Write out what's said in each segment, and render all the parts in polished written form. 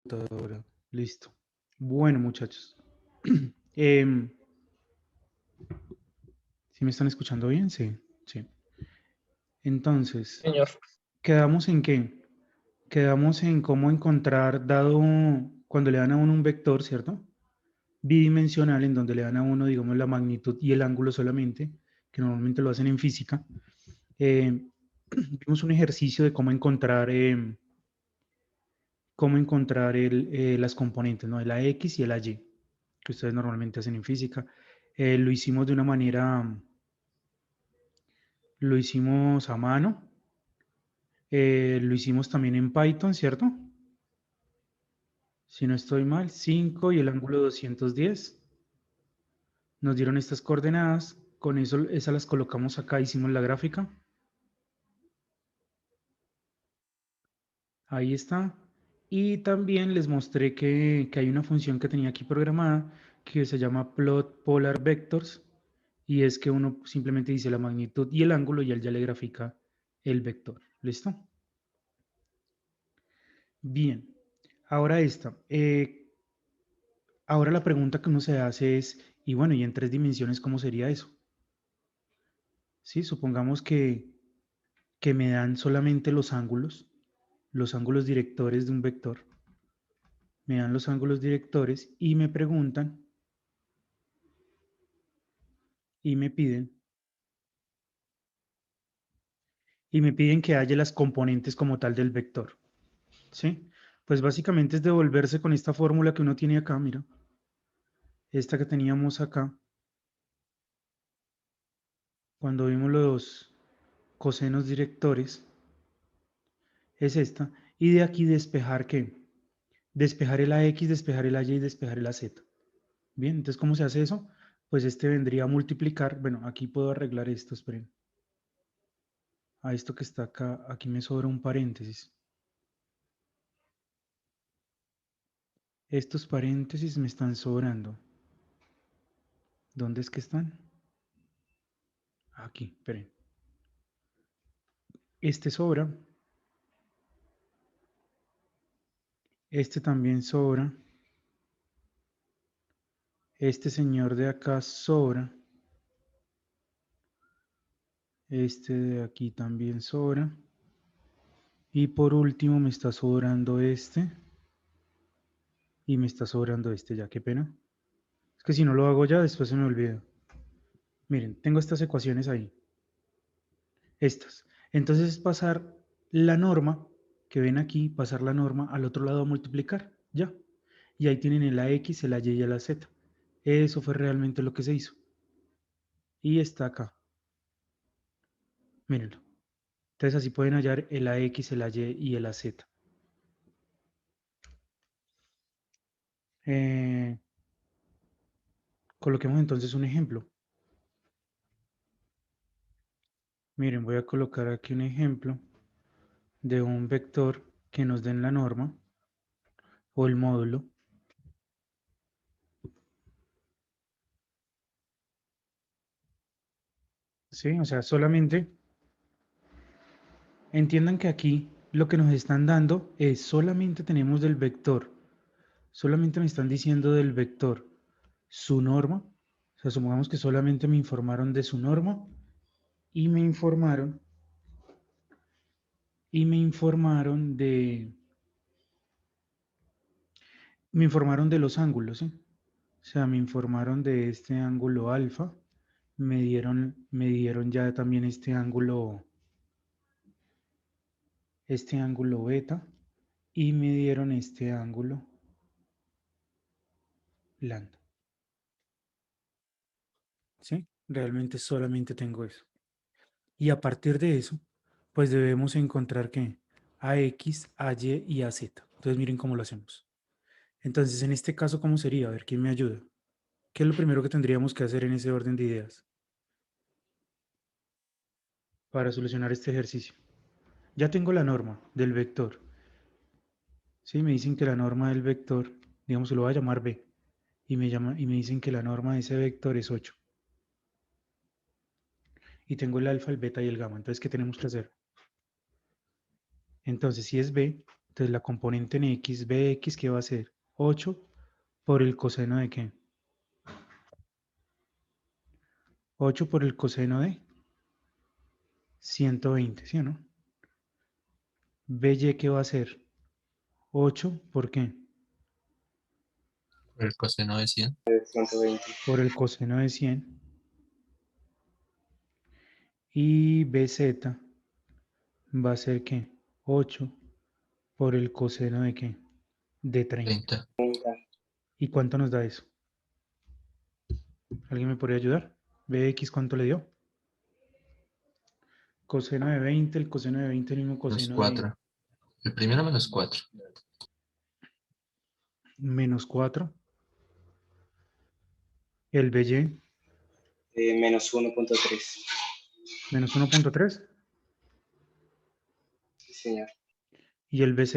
computadora. Listo. Bueno, muchachos. Em, ¿Sí me están escuchando bien? Sí, sí. Entonces, Señor. ¿quedamos en qué? Quedamos en cómo encontrar, dado cuando le dan a uno un vector, ¿cierto? Bidimensional, en donde le dan a uno, digamos, la magnitud y el ángulo solamente, que normalmente lo hacen en física. Eh, Vimos un ejercicio de cómo encontrar las componentes, ¿no? La X y la Y, que ustedes normalmente hacen en física. Lo hicimos de una manera, lo hicimos a mano, lo hicimos también en Python, ¿cierto? Si no estoy mal, 5 y el ángulo 210. Nos dieron estas coordenadas, con eso esas las colocamos acá, hicimos la gráfica. Ahí está. Y también les mostré que hay una función que tenía aquí programada que se llama plot polar vectors, y es que uno simplemente dice la magnitud y el ángulo y él ya le grafica el vector. ¿Listo? Bien. Ahora esta. Ahora la pregunta que uno se hace es, y bueno, ¿y en 3 dimensiones cómo sería eso? Sí, supongamos que me dan solamente los ángulos directores de un vector. Me dan los ángulos directores y me preguntan y me piden que haya las componentes como tal del vector, ¿sí? Pues básicamente es devolverse con esta fórmula que uno tiene acá, mira, esta que teníamos acá, cuando vimos los cosenos directores, es esta, y de aquí despejar ¿qué? Despejar el AX, despejar el AY y despejar el AZ. Bien, entonces, ¿cómo se hace eso? Pues este vendría a multiplicar, bueno, aquí puedo arreglar esto, esperen, a esto que está acá, aquí me sobra un paréntesis. Estos paréntesis me están sobrando. ¿Dónde es que están? Aquí, esperen. Este sobra. Este también sobra. Este señor de acá sobra. Este de aquí también sobra. Y por último me está sobrando este. Y me está sobrando este ya, qué pena. Es que si no lo hago ya, después se me olvida. Miren, tengo estas ecuaciones ahí. Estas. Entonces es pasar la norma que ven aquí, pasar la norma al otro lado a multiplicar. Ya. Y ahí tienen el AX, el AY y el AZ. Eso fue realmente lo que se hizo. Y está acá. Mírenlo. Entonces así pueden hallar el AX, el AY y el AZ. Eh, Coloquemos entonces un ejemplo. Miren, voy a colocar aquí un ejemplo de un vector que nos den la norma o el módulo. ¿Sí? O sea, solamente entiendan que aquí lo que nos están dando es solamente tenemos del vector. Solamente me están diciendo del vector su norma. O sea, supongamos que solamente me informaron de su norma y me informaron de los ángulos, ¿sí? O sea, me informaron de este ángulo alfa, me dieron ya también este ángulo beta, y me dieron este ángulo lambda, ¿sí? Realmente solamente tengo eso. Y a partir de eso, pues debemos encontrar que AX, AY y AZ. Entonces miren cómo lo hacemos. Entonces, en este caso, ¿cómo sería? A ver, ¿quién me ayuda? ¿Qué es lo primero que tendríamos que hacer en ese orden de ideas para solucionar este ejercicio? Ya tengo la norma del vector. Sí, me dicen que la norma del vector, digamos, se lo voy a llamar B, y me dicen que la norma de ese vector es 8. Y tengo el alfa, el beta y el gamma. Entonces, ¿qué tenemos que hacer? Entonces, si es B, Entonces la componente en x, bx, ¿qué va a ser? 8 por el coseno de ¿qué? 8 por el coseno de 120, ¿sí o no? By, ¿qué va a ser? 8, ¿por qué? Por el coseno de 100. 120. Por el coseno de 100. Y bz va a ser ¿qué? 8 por el coseno de ¿qué? De 30. 30. ¿Y cuánto nos da eso? ¿Alguien me podría ayudar? Bx, ¿cuánto le dio? Coseno de 20, el coseno de 20 es el mismo Menos coseno de 4. El primero menos 4. menos 4. El by, Menos 1.3. menos 1.3. Sí, señor. Y el bz,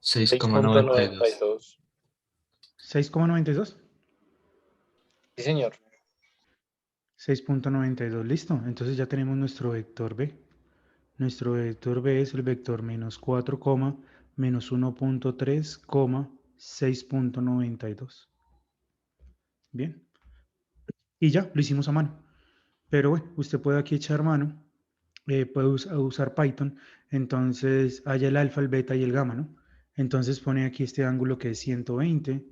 6,92. 6.92. 6,92. Sí, señor. 6.92, listo. Entonces ya tenemos nuestro vector b. Nuestro vector b es el vector menos 4, menos 1.3, 6.92. Bien. Y ya, lo hicimos a mano. Pero bueno, usted puede aquí echar mano, puede usar Python. Entonces hay el alfa, el beta y el gamma, ¿no? Entonces pone aquí este ángulo que es 120,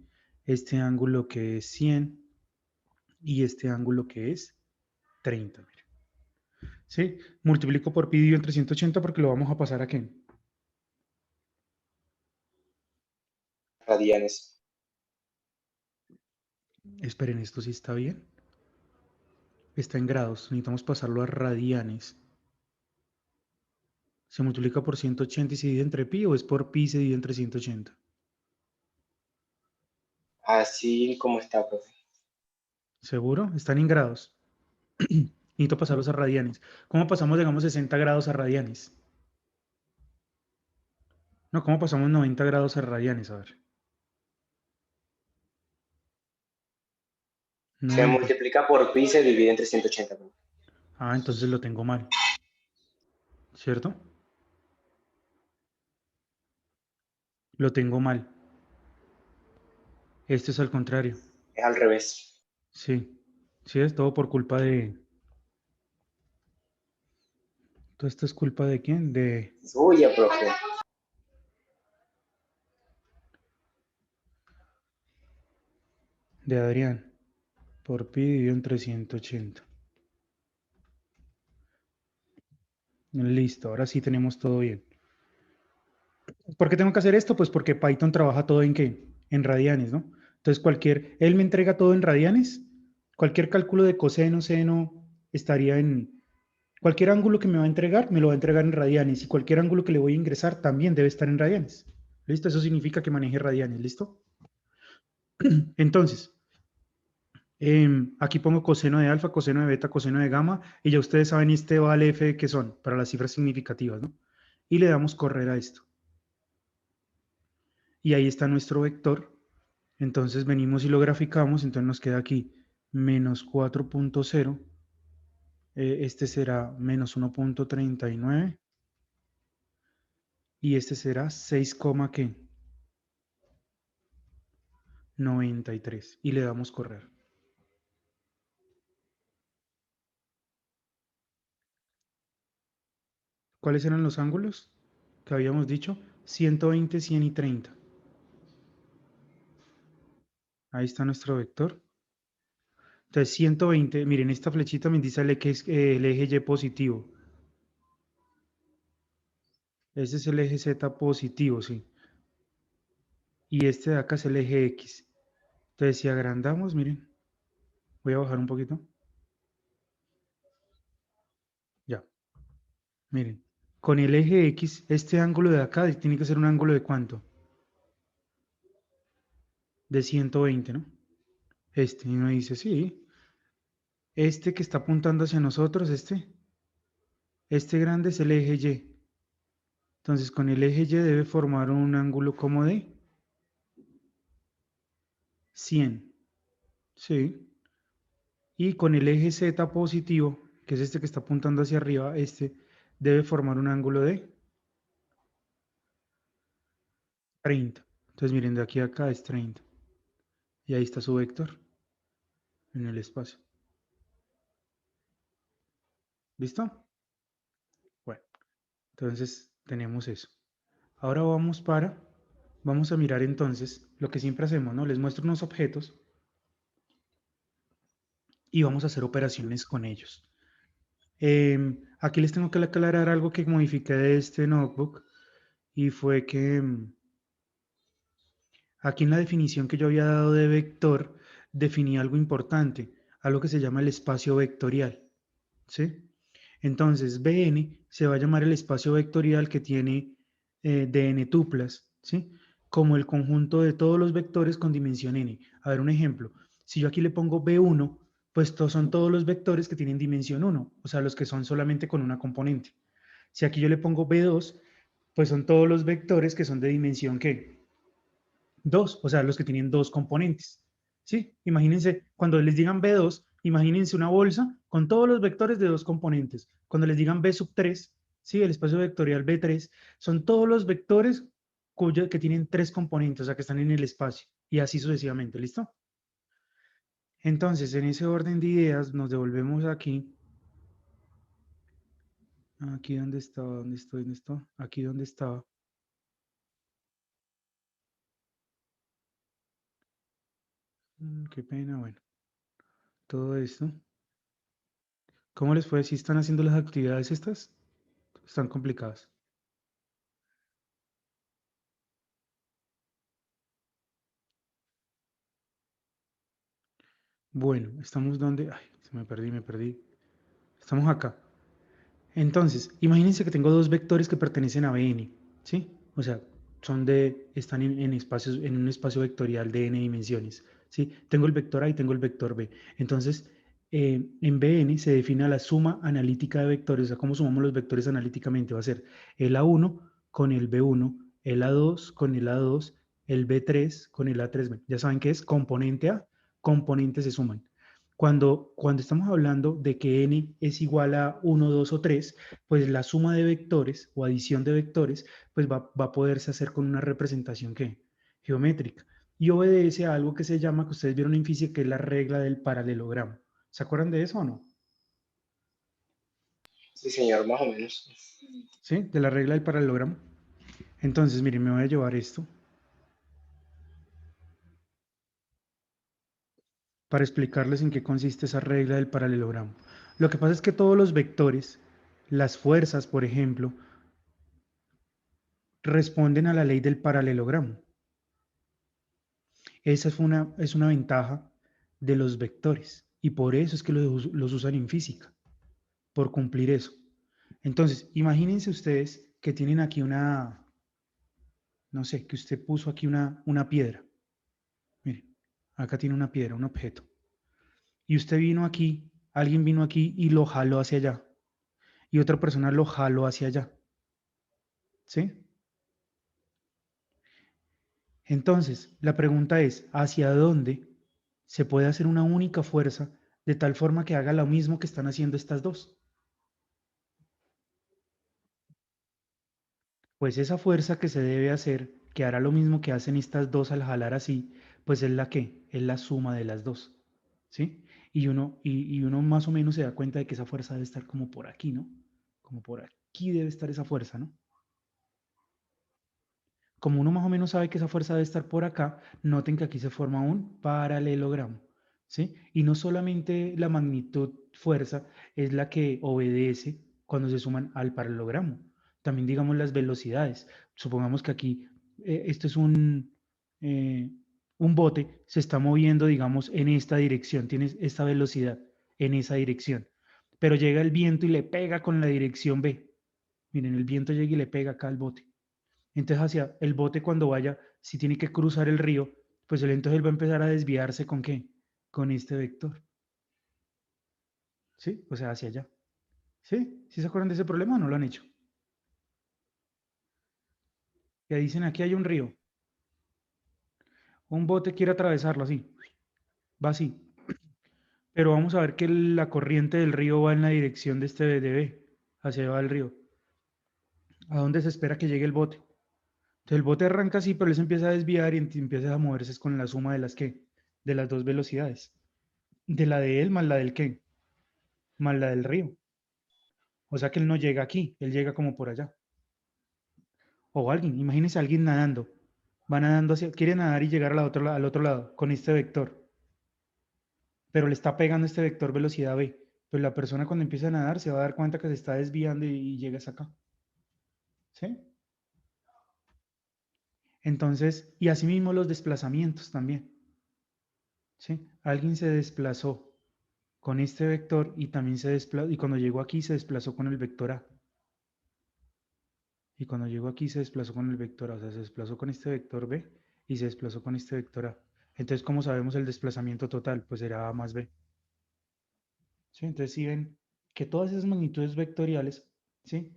este ángulo que es 100 y este ángulo que es 30. Mire. ¿Sí? Multiplico por pi dividido entre 180 porque lo vamos a pasar a ¿qué? Radianes. Esperen, esto sí está bien. Está en grados, necesitamos pasarlo a radianes. ¿Se multiplica por 180 y se divide entre pi o es por pi y se divide entre 180? Así como está, profe. ¿Seguro? Están en grados. Necesito pasarlos a radianes. ¿Cómo pasamos, digamos, 60 grados a radianes? No, ¿cómo pasamos 90 grados a radianes? A ver. Se 90. multiplica por pi y se divide entre 180, profe. Ah, entonces lo tengo mal. ¿Cierto? Lo tengo mal. Esto es al contrario. Es al revés. Sí. Sí, es todo por culpa de... ¿Todo esto es culpa de quién? Suya, profe. De Adrián. Por pi dividido entre 180. Listo, ahora sí tenemos todo bien. ¿Por qué tengo que hacer esto? Pues porque Python trabaja todo en qué? En radianes, ¿no? Entonces él me entrega todo en radianes. Cualquier cálculo de coseno, seno, estaría en... Cualquier ángulo que me va a entregar, me lo va a entregar en radianes. Y cualquier ángulo que le voy a ingresar también debe estar en radianes. ¿Listo? Eso significa que maneje radianes, ¿listo? Entonces, aquí pongo coseno de alfa, coseno de beta, coseno de gamma, y ya ustedes saben este vale f que son para las cifras significativas, ¿no? Y le damos correr a esto. Y ahí está nuestro vector. Entonces venimos y lo graficamos, entonces nos queda aquí menos 4.0, este será menos 1.39 y este será 6, ¿qué? 93 y le damos correr. ¿Cuáles eran los ángulos que habíamos dicho? 120, 100 y 30. Ahí está nuestro vector. Entonces 120, miren, esta flechita me dice el eje Y positivo. Este es el eje Z positivo, sí. Y este de acá es el eje X. Entonces si agrandamos, miren, voy a bajar un poquito. Ya, miren. Con el eje X, este ángulo de acá tiene que ser un ángulo de ¿cuánto? De 120, ¿no? Este, y uno dice, sí. Este que está apuntando hacia nosotros, este grande es el eje Y. Entonces con el eje Y debe formar un ángulo como de 100. Sí. Y con el eje Z positivo, que es este que está apuntando hacia arriba, este debe formar un ángulo de 30. Entonces miren, de aquí a acá es 30. Y ahí está su vector en el espacio. ¿Listo? Bueno, entonces tenemos eso. Ahora vamos a mirar entonces lo que siempre hacemos, ¿no? Les muestro unos objetos y vamos a hacer operaciones con ellos. Aquí les tengo que aclarar algo que modifiqué de este notebook y fue que aquí en la definición que yo había dado de vector definí algo importante, algo que se llama el espacio vectorial, ¿sí? Entonces, Bn se va a llamar el espacio vectorial que tiene dn tuplas, ¿sí? Como el conjunto de todos los vectores con dimensión n. A ver, un ejemplo. Si yo aquí le pongo B1, pues son todos los vectores que tienen dimensión 1, o sea, los que son solamente con una componente. Si aquí yo le pongo B2, pues son todos los vectores que son de dimensión, ¿qué? 2, o sea, los que tienen dos componentes. ¿Sí? Imagínense, cuando les digan B2, imagínense una bolsa con todos los vectores de dos componentes. Cuando les digan B sub 3, ¿sí? El espacio vectorial B3, son todos los vectores que tienen tres componentes, o sea, que están en el espacio, y así sucesivamente, ¿listo? Entonces, en ese orden de ideas, nos devolvemos aquí. Aquí donde estaba, ¿dónde estoy? ¿Dónde está? Aquí donde estaba. Qué pena, bueno. Todo esto. ¿Cómo les fue? ¿Si están haciendo las actividades estas? Están complicadas. Bueno, estamos donde... Ay, me perdí. Estamos acá. Entonces, imagínense que tengo dos vectores que pertenecen a Bn, ¿sí? O sea, están en espacios, en un espacio vectorial de n dimensiones, ¿sí? Tengo el vector A y tengo el vector B. Entonces, en Bn se define la suma analítica de vectores, o sea, cómo sumamos los vectores analíticamente. Va a ser el A1 con el B1, el A2 con el A2, el B3 con el A3B. Ya saben que es componente A, componentes se suman. Cuando estamos hablando de que n es igual a 1, 2 o 3, pues la suma de vectores o adición de vectores pues va a poderse hacer con una representación ¿qué? Geométrica. Y obedece a algo que se llama, que ustedes vieron en física, que es la regla del paralelogramo. ¿Se acuerdan de eso o no? Sí, señor, más o menos. ¿Sí? De la regla del paralelogramo. Entonces, miren, me voy a llevar esto para explicarles en qué consiste esa regla del paralelogramo. Lo que pasa es que todos los vectores, las fuerzas, por ejemplo, responden a la ley del paralelogramo. Esa es una ventaja de los vectores y por eso es que los usan en física, por cumplir eso. Entonces, imagínense ustedes que tienen aquí no sé, que usted puso aquí una piedra. Miren, acá tiene una piedra, un objeto. Y usted vino aquí, alguien vino aquí y lo jaló hacia allá. Y otra persona lo jaló hacia allá. ¿Sí? Entonces, la pregunta es, ¿hacia dónde se puede hacer una única fuerza de tal forma que haga lo mismo que están haciendo estas dos? Pues esa fuerza que se debe hacer, que hará lo mismo que hacen estas dos al jalar así, pues es la que, es la suma de las dos, ¿sí? Y uno más o menos se da cuenta de que esa fuerza debe estar como por aquí, ¿no? Como por aquí debe estar esa fuerza, ¿no? Como uno más o menos sabe que esa fuerza debe estar por acá, noten que aquí se forma un paralelogramo, ¿sí? Y no solamente la magnitud fuerza es la que obedece cuando se suman al paralelogramo, también digamos las velocidades. Supongamos que aquí esto es eh, un bote, se está moviendo, digamos, en esta dirección, tienes esta velocidad en esa dirección, pero llega el viento y le pega con la dirección B. Miren, el viento llega y le pega acá al bote. Entonces hacia el bote cuando vaya, si tiene que cruzar el río, pues entonces él va a empezar a desviarse ¿con qué? Con este vector. ¿Sí? O sea, hacia allá. ¿Sí? ¿Sí se acuerdan de ese problema o no lo han hecho? Que dicen aquí hay un río. Un bote quiere atravesarlo así. Va así. Pero vamos a ver que la corriente del río va en la dirección de este BDB. Hacia allá va el río. ¿A dónde se espera que llegue el bote? Entonces el bote arranca así, pero él se empieza a desviar y empieza a moverse con la suma de las ¿qué? De las dos velocidades. De la de él más la del ¿qué? Más la del río. O sea que él no llega aquí, él llega como por allá. O alguien, imagínense a alguien nadando. Va nadando hacia, quiere nadar y llegar al otro lado con este vector. Pero le está pegando este vector velocidad v. Pues la persona cuando empieza a nadar se va a dar cuenta que se está desviando y llega hasta acá. ¿Sí? Entonces, y asimismo los desplazamientos también. ¿Sí? Alguien se desplazó con este vector y también se desplazó, y cuando llegó aquí se desplazó con el vector A. Y cuando llegó aquí se desplazó con el vector A, o sea, se desplazó con este vector B y se desplazó con este vector A. Entonces, ¿cómo sabemos el desplazamiento total? Pues será A más B. ¿Sí? Entonces, si ven que todas esas magnitudes vectoriales, ¿sí?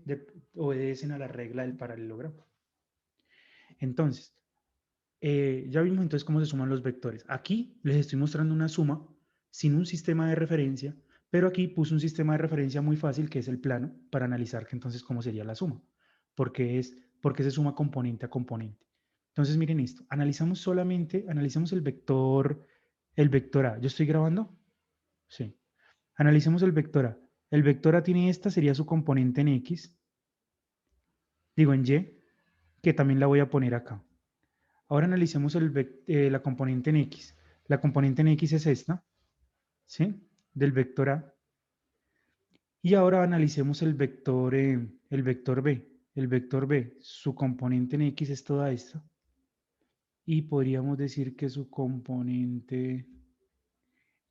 Obedecen a la regla del paralelogramo. Entonces, ya vimos entonces cómo se suman los vectores. Aquí les estoy mostrando una suma sin un sistema de referencia, pero aquí puse un sistema de referencia muy fácil que es el plano para analizar que entonces cómo sería la suma, porque se suma componente a componente. Entonces miren esto, analizamos el vector A. ¿Yo estoy grabando? Sí. Analicemos el vector A. El vector A tiene esta, sería su componente en X, digo en Y, que también la voy a poner acá. Ahora analicemos la componente en X. La componente en X es esta, ¿sí? Del vector A. Y ahora analicemos el vector B. El vector B, su componente en X es toda esta. Y podríamos decir que su componente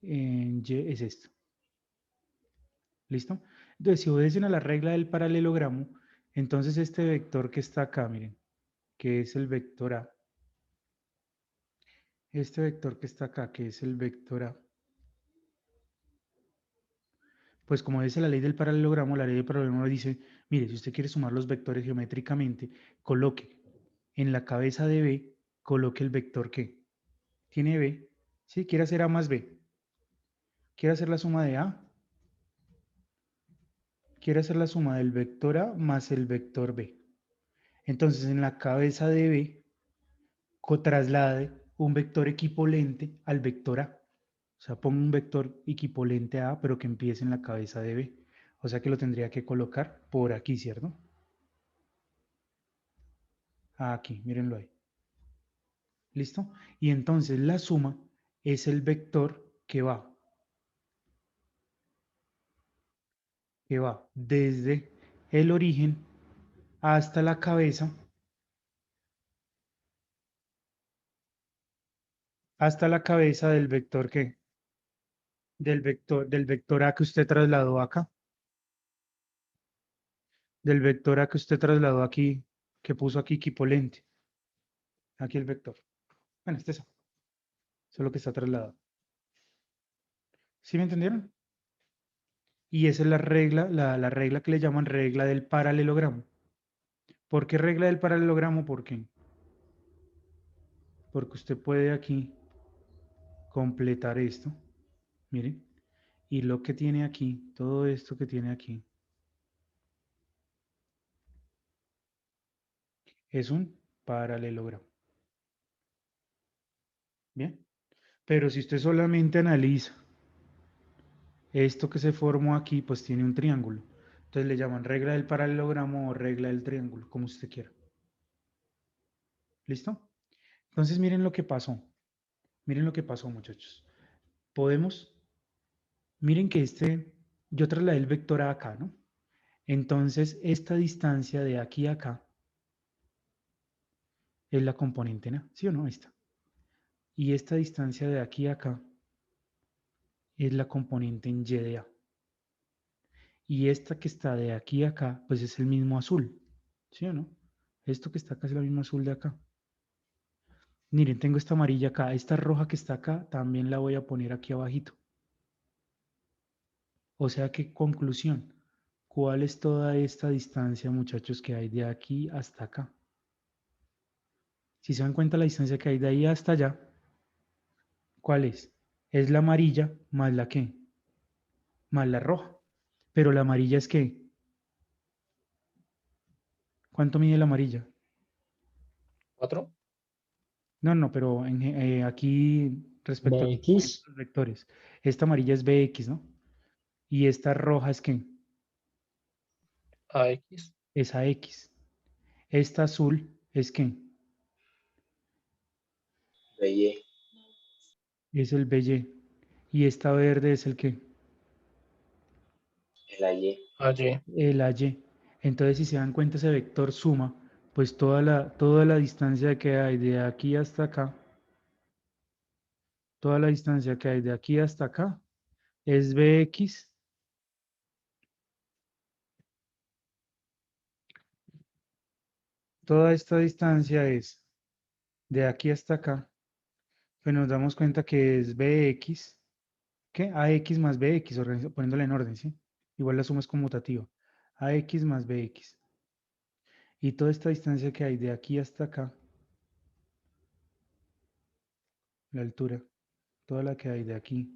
en Y es esto. ¿Listo? Entonces, si obedecen a la regla del paralelogramo, entonces este vector que está acá, miren, que es el vector A. Este vector que está acá, que es el vector A. Pues como dice la ley del paralelogramo, la ley del paralelogramo dice, mire, si usted quiere sumar los vectores geométricamente, coloque en la cabeza de B, coloque el vector que tiene B, ¿sí? Quiere hacer A más B, quiere hacer la suma de A, quiere hacer la suma del vector A más el vector B. Entonces en la cabeza de B, traslade un vector equivalente al vector A. O sea, pongo un vector equivalente a A, pero que empiece en la cabeza de B. O sea que lo tendría que colocar por aquí, ¿cierto? Aquí, mírenlo ahí. ¿Listo? Y entonces la suma es el vector que va desde el origen hasta la cabeza, del vector que, del vector A que usted trasladó acá, del vector A que usted trasladó aquí, que puso aquí equipolente. Aquí el vector. Bueno, este es eso. Eso es lo que está trasladado. ¿Sí me entendieron? Y esa es la regla que le llaman regla del paralelogramo. ¿Por qué regla del paralelogramo? Porque usted puede aquí completar esto. Miren. Y lo que tiene aquí, todo esto que tiene aquí, es un paralelogramo. Bien. Pero si usted solamente analiza esto que se formó aquí, pues tiene un triángulo. Entonces le llaman regla del paralelogramo o regla del triángulo, como usted quiera. ¿Listo? Entonces miren lo que pasó. Miren lo que pasó, muchachos. Podemos, miren que yo trasladé el vector a acá, ¿no? Entonces esta distancia de aquí a acá es la componente en A, ¿sí o no? Esta. Y esta distancia de aquí a acá es la componente en Y de A. Y esta que está de aquí a acá, pues es el mismo azul, ¿sí o no? Esto que está acá es el mismo azul de acá. Miren, tengo esta amarilla acá, esta roja que está acá, también la voy a poner aquí abajito. O sea que, conclusión, ¿cuál es toda esta distancia, muchachos, que hay de aquí hasta acá? Si se dan cuenta la distancia que hay de ahí hasta allá, ¿cuál es? Es la amarilla más la qué, más la roja. Pero la amarilla es qué. ¿Cuánto mide la amarilla? 4. No, pero aquí respecto a BX, los vectores, esta amarilla es BX, ¿no? Y esta roja es ¿qué? AX. Es AX. Esta azul es ¿qué? BY. Es el BY. Y esta verde es el ¿qué? Es la Y. AY. El AY. Entonces, si se dan cuenta, ese vector suma, pues toda la distancia que hay de aquí hasta acá, toda la distancia que hay de aquí hasta acá, es BX. Toda esta distancia es de aquí hasta acá, pues nos damos cuenta que es BX, ¿qué? AX más BX, poniéndole en orden, ¿sí? Igual la suma es conmutativa. AX más BX. Y toda esta distancia que hay de aquí hasta acá, la altura, toda la que hay de aquí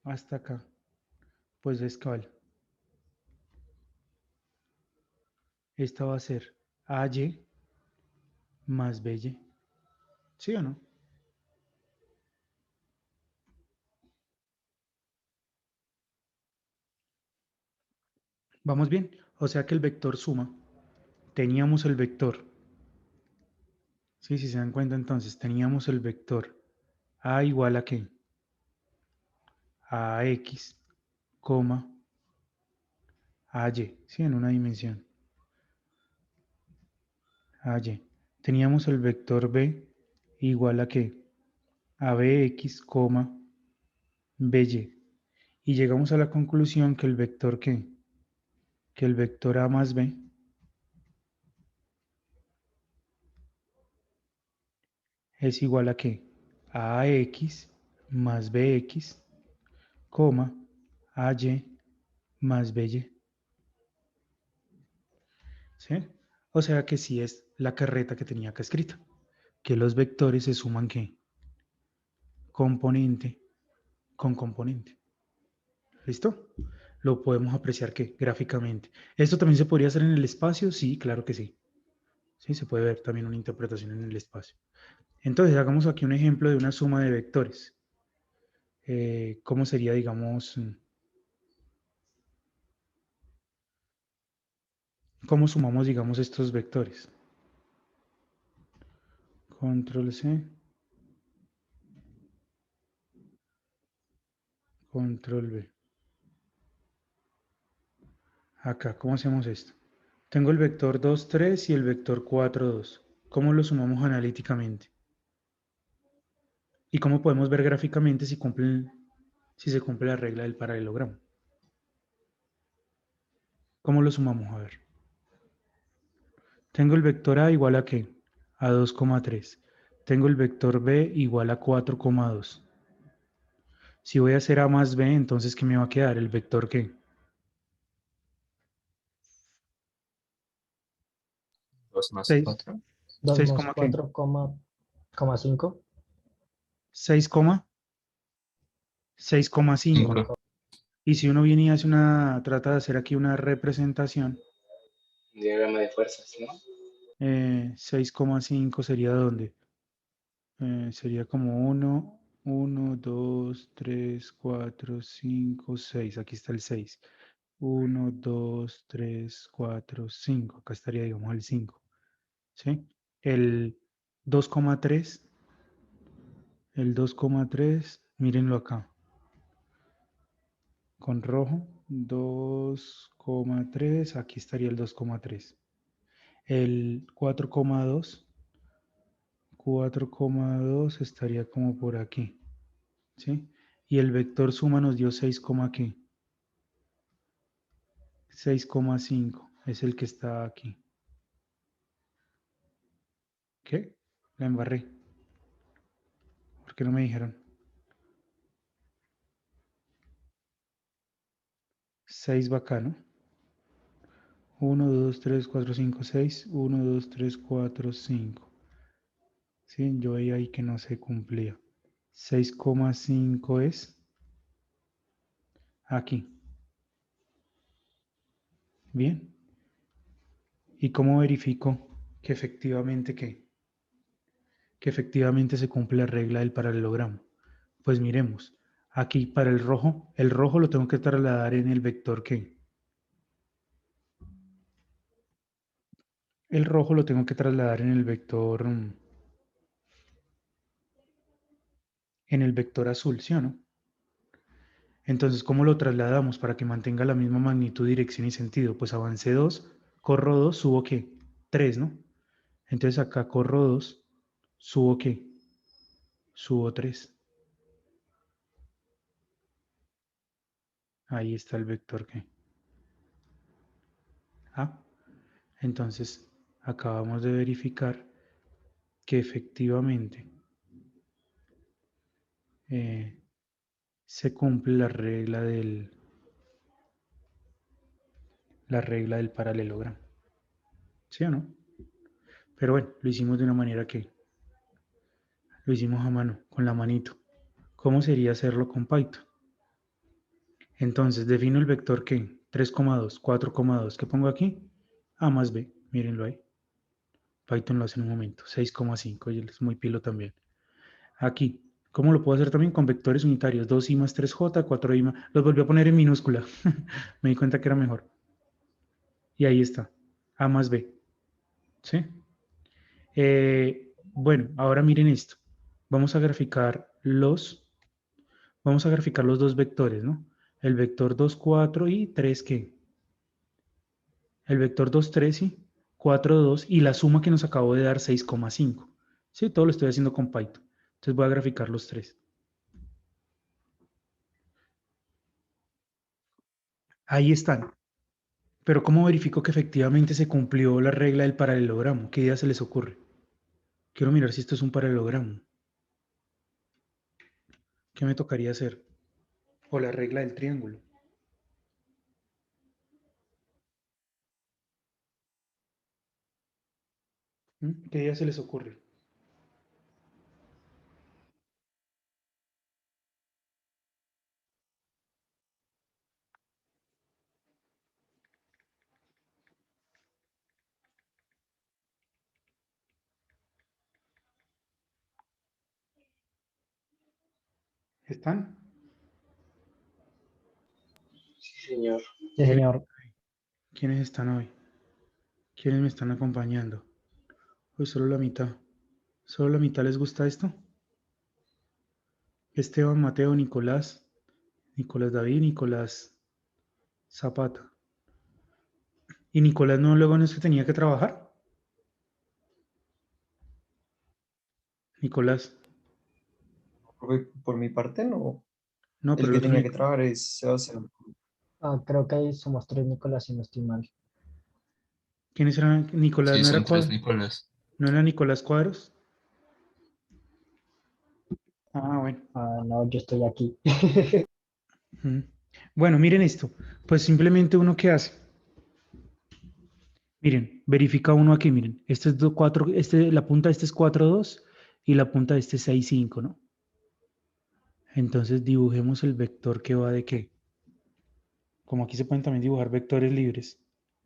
hasta acá, pues es ¿cuál? Esta va a ser AY más BY. ¿Sí o no? ¿Vamos bien? O sea que el vector suma. Teníamos el vector. Sí, si se dan cuenta entonces, teníamos el vector A igual a ¿qué? A X, coma, a Y, ¿sí? En una dimensión. A Y. Teníamos el vector B igual a ¿qué? A BX, coma, BY. Y llegamos a la conclusión que el vector ¿qué? Que el vector A más B es igual a ¿qué? A AX más BX, coma, AY más BY. ¿Sí? O sea que sí es la carreta que tenía acá escrita. Que los vectores se suman ¿qué? Componente con componente. ¿Listo? Lo podemos apreciar ¿qué? Gráficamente. ¿Esto también se podría hacer en el espacio? Sí, claro que sí. Sí, se puede ver también una interpretación en el espacio. Entonces, hagamos aquí un ejemplo de una suma de vectores. ¿Cómo sería, digamos, cómo sumamos, digamos, estos vectores? Control C, Control V. Acá, ¿cómo hacemos esto? Tengo el vector 2, 3 y el vector 4, 2. ¿Cómo lo sumamos analíticamente? ¿Y cómo podemos ver gráficamente si se cumple la regla del paralelogramo? ¿Cómo lo sumamos? A ver. Tengo el vector A igual a ¿qué? A 2,3. Tengo el vector B igual a 4,2. Si voy a hacer A más B, entonces ¿qué me va a quedar? ¿El vector qué? 2 más 6, 4. 2 6, más ¿qué? 4, coma 5. 6, 6,5, ¿no? 5. Y si uno viene y trata de hacer aquí una representación, Un diagrama de fuerzas, ¿no? 6,5 sería ¿dónde? Sería como 1, 1, 2, 3, 4, 5, 6. Aquí está el 6. 1, 2, 3, 4, 5. Acá estaría, digamos, el 5. ¿Sí? El 2,3. El 2,3. Mírenlo acá. Con rojo. 2,3. Aquí estaría el 2,3. El 4,2. 4,2 estaría como por aquí. ¿Sí? Y el vector suma nos dio 6, ¿qué? 6,5 es el que está aquí. ¿Qué? La embarré. ¿Por qué no me dijeron? 6 va acá, ¿no? 1, 2, 3, 4, 5, 6. 1, 2, 3, 4, 5. Sí, yo veía ahí que no se cumplía. 6,5 es aquí. Bien. ¿Y cómo verifico que efectivamente, que efectivamente se cumple la regla del paralelogramo. Pues miremos, aquí para el rojo lo tengo que trasladar en el vector ¿qué? El rojo lo tengo que trasladar en el vector azul, ¿sí o no? Entonces, ¿cómo lo trasladamos para que mantenga la misma magnitud, dirección y sentido? Pues avancé 2, corro 2, subo ¿qué? 3, ¿no? Entonces acá corro 2, subo ¿qué? Subo 3. Ahí está el vector ¿qué? A. Entonces, acabamos de verificar que efectivamente eh, se cumple la regla del paralelogramo. ¿Sí o no? Pero bueno, lo hicimos de una manera que lo hicimos a mano, con la manito. ¿Cómo sería hacerlo con Python? Entonces, defino el vector ¿qué? 3,2, 4,2. ¿Qué pongo aquí? A más B. Mírenlo ahí. Python lo hace en un momento. 6,5 y él es muy pilo también. Aquí, ¿cómo lo puedo hacer también con vectores unitarios? 2i más 3j, 4i más... Los volví a poner en minúscula. Me di cuenta que era mejor. Y ahí está. A más B. ¿Sí? Bueno, ahora miren esto. Vamos a graficar los dos vectores, ¿no? El vector 2, 4 y 3, ¿qué? El vector 2, 3 y 4, 2 y la suma que nos acabó de dar 6,5. Sí, todo lo estoy haciendo con Python. Entonces voy a graficar los tres. Ahí están. Pero ¿cómo verifico que efectivamente se cumplió la regla del paralelogramo? ¿Qué idea se les ocurre? Quiero mirar si esto es un paralelogramo. ¿Qué me tocaría hacer? O la regla del triángulo. ¿Qué idea se les ocurre? ¿Están? Sí, señor. Sí, señor. ¿Quiénes están hoy? ¿Quiénes me están acompañando? Hoy solo la mitad. ¿Solo la mitad les gusta esto? Esteban, Mateo, Nicolás, Nicolás David, Nicolás Zapata. ¿Y Nicolás no luego no se tenía que trabajar? Nicolás. Por mi parte, no. No, El pero el que otro tenía que Nicolás. trabajar es Sebastián. Creo que ahí somos tres Nicolás, si no estoy mal. ¿Quiénes eran? Nicolás, Sí, ¿no era son tres Cuadros? Nicolás. ¿No era Nicolás Cuadros? Ah, bueno. No, yo estoy aquí. Ujú. Bueno, miren esto. Pues simplemente uno que hace. Miren, verifica uno aquí, miren. Este es 4, la punta de este es 4,2 y la punta de este es 6,5, ¿no? Entonces dibujemos el vector que va de qué. Como aquí se pueden también dibujar vectores libres.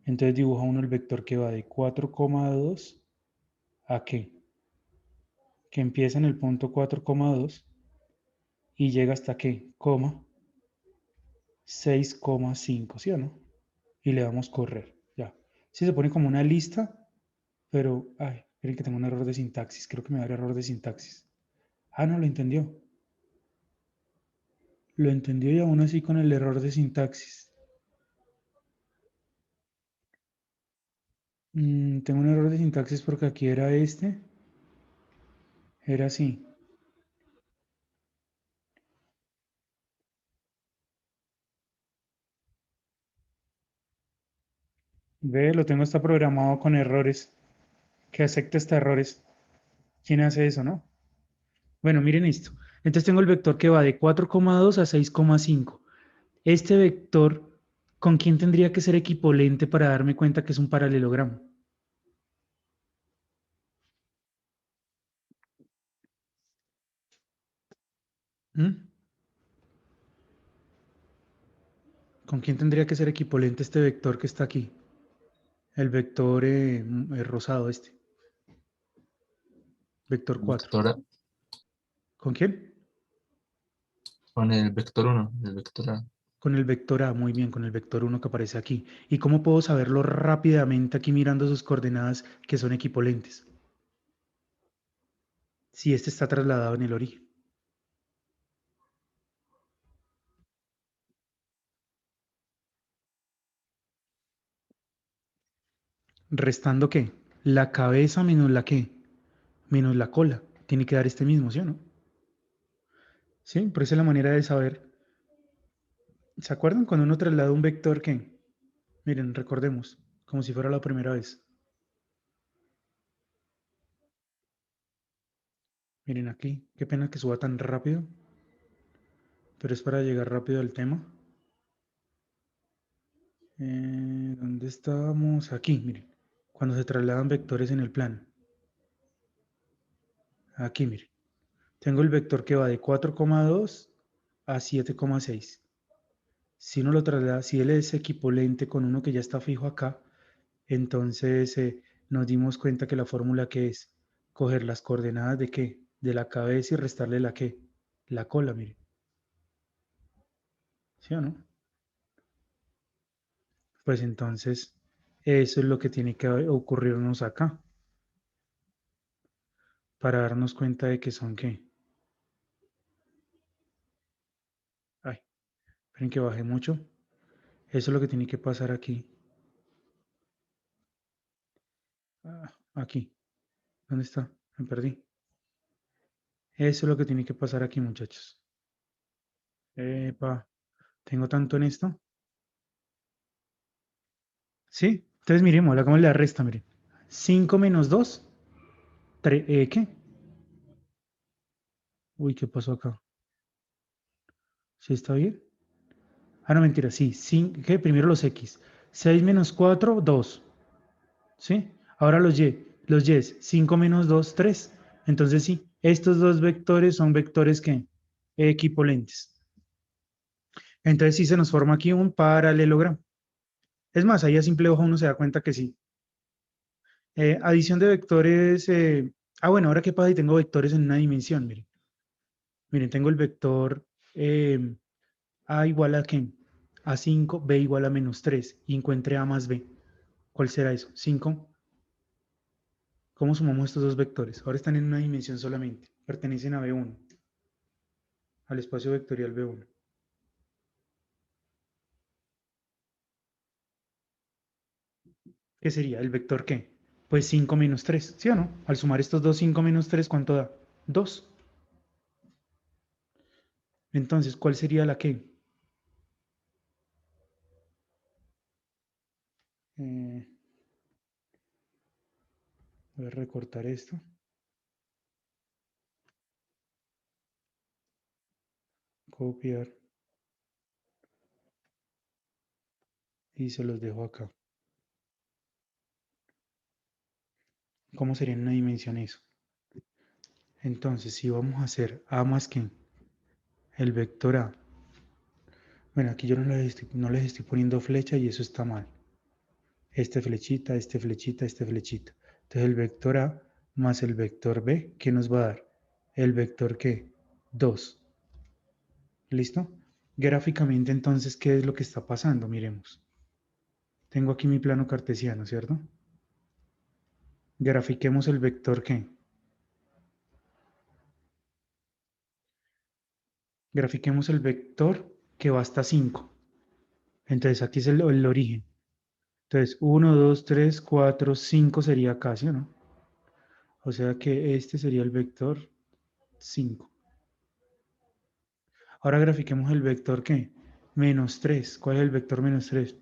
Entonces dibuja uno el vector que va de 4,2 a qué. Que empieza en el punto 4,2 y llega hasta qué, coma 6,5, ¿sí o no? Y le damos correr, ya. Sí se pone como una lista, pero, ay, miren que tengo un error de sintaxis, creo que me va a dar error de sintaxis. Ah, no, lo entendió. Lo entendió y aún así con el error de sintaxis. Tengo un error de sintaxis porque aquí era así. Ve, lo tengo está programado con errores, que acepta hasta errores. ¿Quién hace eso, no? Bueno, miren esto. Entonces tengo el vector que va de 4,2 a 6,5. Este vector, ¿con quién tendría que ser equivalente para darme cuenta que es un paralelogramo? ¿Mm? ¿Con quién tendría que ser equivalente este vector que está aquí? El vector rosado este. Vector 4. Vector A, ¿Con quién? con el vector 1, el vector A. Con el vector A, muy bien, con el vector 1 que aparece aquí. ¿Y cómo puedo saberlo rápidamente aquí mirando sus coordenadas que son equipolentes? Si este está trasladado en el origen. ¿Restando qué? La cabeza menos la qué, menos la cola. Tiene que dar este mismo, ¿sí o no? Sí, pero esa es la manera de saber. ¿Se acuerdan cuando uno traslada un vector que? Miren, recordemos, como si fuera la primera vez. Miren aquí, qué pena que suba tan rápido, pero es para llegar rápido al tema. ¿Dónde estábamos? Aquí, miren, cuando se trasladan vectores en el plano. Aquí, miren, tengo el vector que va de 4,2 a 7,6. Si uno lo traslada, si él es equipolente con uno que ya está fijo acá, entonces nos dimos cuenta que la fórmula que es coger las coordenadas de qué, de la cabeza y restarle la qué, la cola, mire. ¿Sí o no? Pues entonces eso es lo que tiene que ocurrirnos acá para darnos cuenta de que son qué. Ay, esperen que baje mucho. Eso es lo que tiene que pasar aquí. Aquí. ¿Dónde está? Me perdí. Eso es lo que tiene que pasar aquí, muchachos. Epa, ¿tengo tanto en esto? Sí, entonces miremos, hagamos la resta, miren. 5 menos 2, ¿qué? Uy, ¿qué pasó acá? ¿Sí está bien? Ah, no, mentira, sí. ¿Qué? Primero los X. 6 menos 4, 2. ¿Sí? Ahora los Y. Los Y, 5 menos 2, 3. Entonces sí, estos dos vectores son vectores que equipolentes. Entonces sí se nos forma aquí un paralelogramo. Es más, ahí a simple ojo uno se da cuenta que sí. Adición de vectores. Bueno, ahora qué pasa si tengo vectores en una dimensión. Miren, miren, tengo el vector eh, A igual a ¿qué? A 5, B igual a menos 3 y encuentre A más B. ¿Cuál será eso? 5. ¿Cómo sumamos estos dos vectores? Ahora están en una dimensión solamente. Pertenecen a B1, al espacio vectorial B1. ¿Qué sería? ¿El vector qué? Pues 5 menos 3, ¿sí o no? Al sumar estos dos 5 menos 3, ¿cuánto da? 2. Entonces, ¿cuál sería la qué? Eh, Voy a recortar esto. Copiar. Y se los dejo acá. ¿Cómo sería en una dimensión eso? Entonces, si vamos a hacer A más que el vector A. Bueno, aquí yo no les estoy poniendo flecha y eso está mal. Este flechita, este flechita, este flechita. Entonces el vector A más el vector B, ¿qué nos va a dar? El vector ¿qué? 2. ¿Listo? Gráficamente entonces, ¿qué es lo que está pasando? Miremos. Tengo aquí mi plano cartesiano, ¿cierto? Grafiquemos el vector ¿qué? Grafiquemos el vector que va hasta 5. Entonces aquí es el origen. Entonces 1, 2, 3, 4, 5 sería acá, ¿sí o no? O sea que este sería el vector 5. Ahora grafiquemos el vector ¿qué? Menos 3. ¿Cuál es el vector menos 3?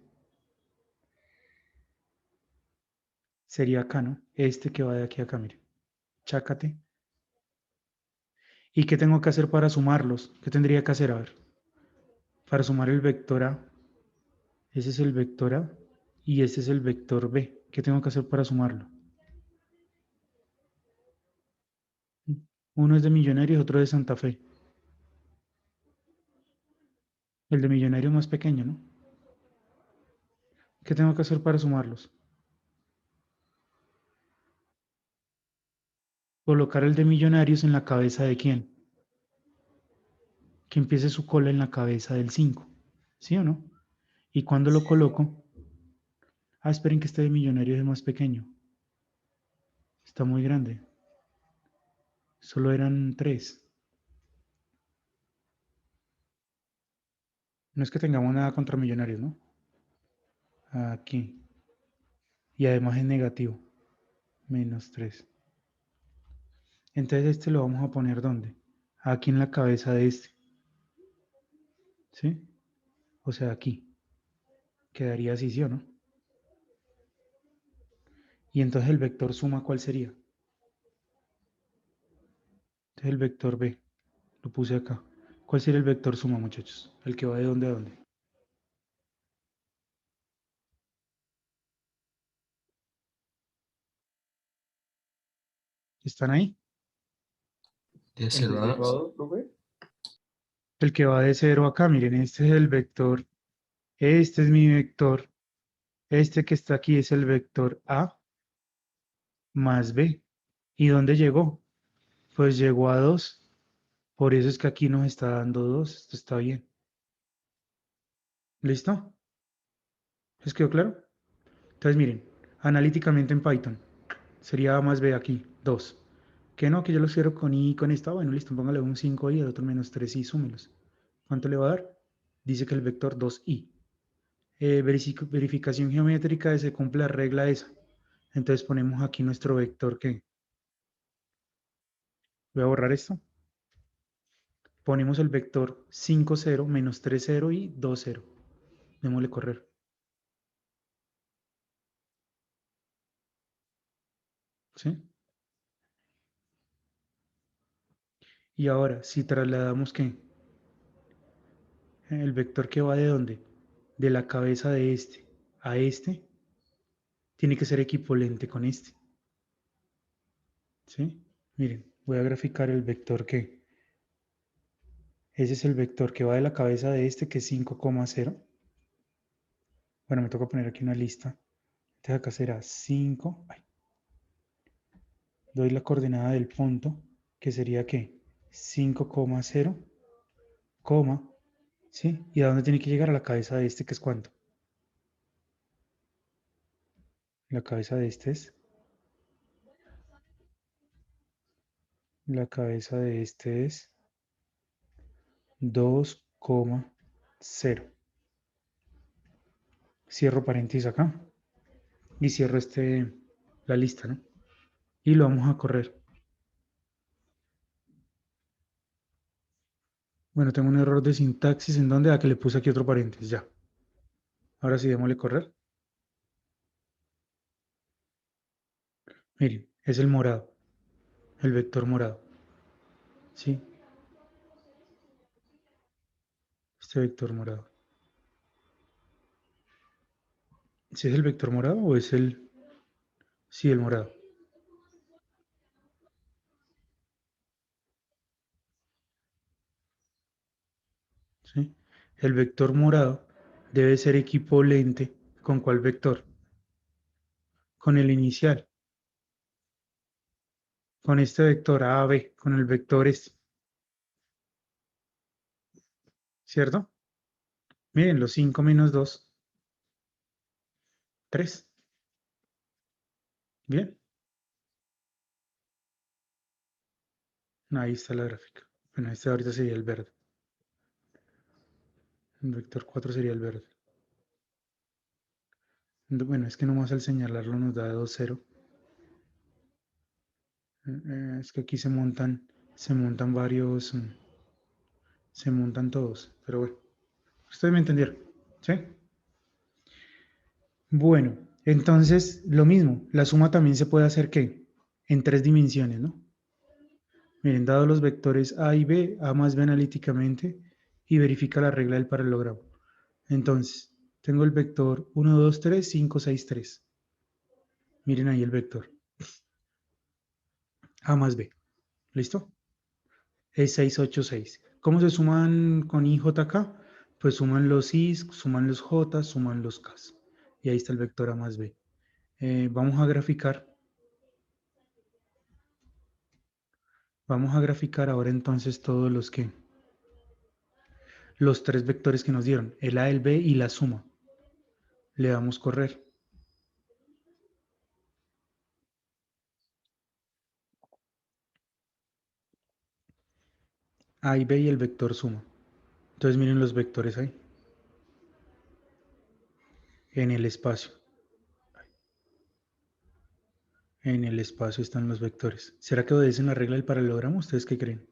Sería acá, ¿no? Este que va de aquí a acá, mire. Chácate. ¿Y qué tengo que hacer para sumarlos? ¿Qué tendría que hacer? A ver. Para sumar el vector A. Ese es el vector A. Y este es el vector B. ¿Qué tengo que hacer para sumarlo? Uno es de Millonarios, otro de Santa Fe. El de Millonarios es más pequeño, ¿no? ¿Qué tengo que hacer para sumarlos? colocar el de Millonarios en la cabeza de quién. Que empiece su cola en la cabeza del 5. ¿Sí o no? Y cuando lo coloco, esperen que este de Millonarios es más pequeño. Está muy grande. Solo eran 3. No es que tengamos nada contra Millonarios, ¿no? Aquí. Y además es negativo. -3. Entonces este lo vamos a poner ¿dónde? Aquí en la cabeza de este. ¿Sí? O sea, aquí. Quedaría así, ¿sí o no? Y entonces el vector suma, ¿cuál sería? Entonces el vector B. Lo puse acá. ¿Cuál sería el vector suma, muchachos? El que va de dónde a dónde. ¿Están ahí? De ¿El 0 a 2. derivado, profe? El que va de 0 acá, miren, este es el vector. Este es mi vector. Este que está aquí es el vector A más B. ¿Y dónde llegó? Pues llegó a 2. Por eso es que aquí nos está dando 2. Esto está bien. ¿Listo? ¿Les quedó claro? Entonces miren, analíticamente en Python sería A más B aquí, 2. Que no, que yo lo quiero con I y con esta. Bueno, listo, póngale un 5 y el otro -3i, súmelos. ¿Cuánto le va a dar? Dice que el vector 2i. Verificación geométrica de se cumple la regla esa. Entonces ponemos aquí nuestro vector que. Voy a borrar esto. Ponemos el vector 5, 0, -3, 0 y 2, 0. Démosle correr. ¿Sí? Y ahora, si trasladamos ¿qué? El vector que va de dónde? De la cabeza de este a este, tiene que ser equivalente con este. ¿Sí? Miren, voy a graficar el vector que. Ese es el vector que va de la cabeza de este, que es 5,0. Bueno, me toca poner aquí una lista. Entonces acá será 5. Doy la coordenada del punto, que sería ¿qué? 5,0, coma, ¿sí? ¿Y a dónde tiene que llegar? A la cabeza de este, que es cuánto. La cabeza de este es. La cabeza de este es 2,0. Cierro paréntesis acá y cierro la lista, ¿no? Y lo vamos a correr. Bueno, tengo un error de sintaxis en donde que le puse aquí otro paréntesis, ya. Ahora sí, démosle correr. Miren, es el morado, el vector morado, ¿sí? Este vector morado. ¿Sí es el vector morado o es el...? Sí, el morado. ¿Sí? El vector morado debe ser equivalente ¿con cuál vector? Con el inicial. Con este vector AB, con el vector este. ¿Cierto? Miren, los 5 menos 2, 3. Bien. Ahí está la gráfica. Bueno, este ahorita sería el verde. El vector 4 sería el verde. Bueno, es que nomás al señalarlo nos da 2, 0. Es que aquí se montan varios, se montan todos, pero bueno, ustedes me entendieron, ¿sí? Bueno, entonces lo mismo, la suma también se puede hacer ¿qué? En 3 dimensiones, ¿no? Miren, dados los vectores A y B, A más B analíticamente y verifica la regla del paralelogramo. Entonces, tengo el vector 1, 2, 3, 5, 6, 3. Miren ahí el vector. A más B. ¿Listo? Es 6, 8, 6. ¿Cómo se suman con I, J, K? Pues suman los I, suman los J, suman los K. Y ahí está el vector A más B. Vamos a graficar. Vamos a graficar ahora entonces todos los tres vectores que nos dieron, el A, el B y la suma. Le damos correr. A y B y el vector suma. Entonces miren los vectores ahí. En el espacio. En el espacio están los vectores. ¿Será que obedecen la regla del paralelogramo? ¿Ustedes qué creen?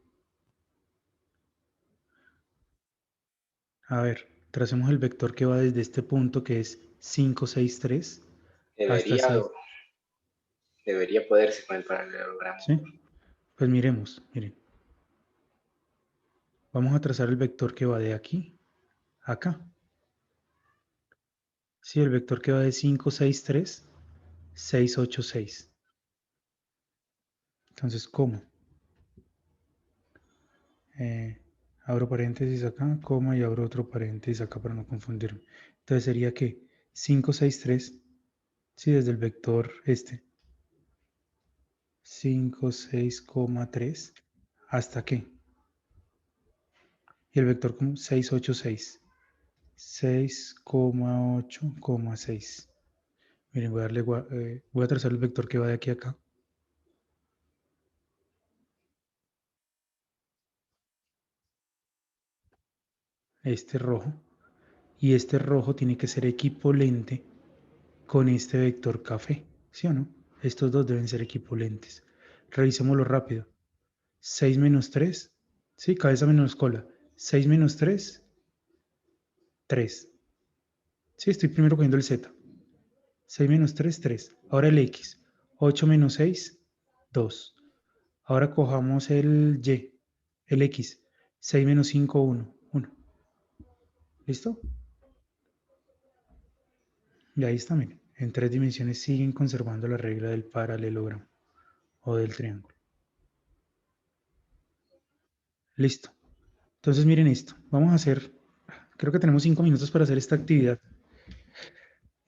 A ver, tracemos el vector que va desde este punto que es 5, 6, 3 hasta Debería, 6. debería poderse con el paralelogramo. ¿Sí? Pues miremos, miren. Vamos a trazar el vector que va de aquí a acá. Sí, el vector que va de 5, 6, 3, 6, 8, 6. Entonces, ¿cómo? Abro paréntesis acá, coma y abro otro paréntesis acá para no confundirme. Entonces sería que 5, 6, 3, sí, desde el vector este. 5, 6, 3, ¿hasta qué? Y el vector 6, 8, 6. 6, 8, 6. Miren, voy a trazar el vector que va de aquí a acá. Este rojo. Y este rojo tiene que ser equivalente con este vector café, ¿sí o no? Estos dos deben ser equivalentes. Revisémoslo rápido. 6 menos 3, sí, cabeza menos cola. 6 menos 3, 3. Sí, estoy primero cogiendo el z. 6 menos 3, 3. Ahora el x. 8 menos 6, 2. Ahora cojamos el y, el x. 6 menos 5, 1. 1. ¿Listo? Y ahí está, miren. En tres dimensiones siguen conservando la regla del paralelogramo o del triángulo. Listo. Entonces miren esto. Vamos a hacer, creo que tenemos 5 minutos para hacer esta actividad.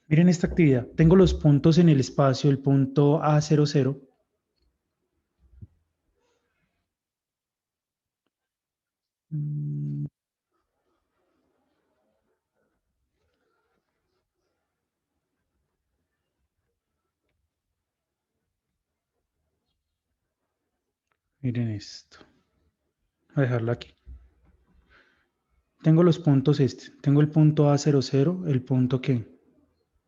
Miren esta actividad. Tengo los puntos en el espacio, el punto A00. Miren esto. Voy a dejarlo aquí. Tengo los puntos Tengo el punto A00, el punto ¿qué?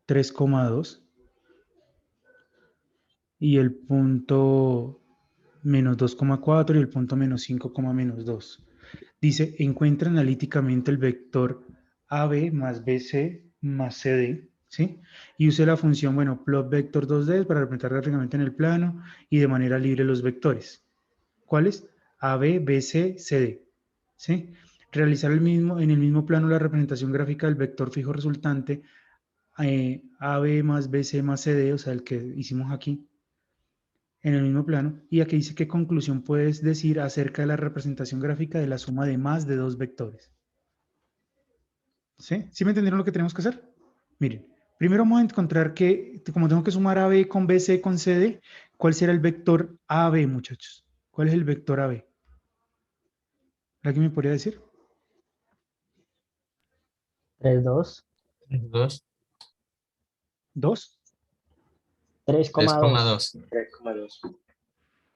3,2 y el punto menos 2,4 y el punto menos 5, menos 2. Dice, encuentra analíticamente el vector AB más BC más CD, ¿sí? Y use la función, bueno, plot vector 2D para representar gráficamente en el plano y de manera libre los vectores. ¿Cuáles? AB, BC, CD, ¿sí? Realizar en el mismo plano la representación gráfica del vector fijo resultante AB más BC más CD, o sea, el que hicimos aquí, en el mismo plano, y aquí dice qué conclusión puedes decir acerca de la representación gráfica de la suma de más de dos vectores. ¿Sí? ¿Sí me entendieron lo que tenemos que hacer? Miren, primero vamos a encontrar que, como tengo que sumar AB con BC con CD, ¿cuál será el vector AB, muchachos? ¿Cuál es el vector AB? ¿Alguien me podría decir? 3, 2. 2, 2. 3,2. 3,2. 3,2.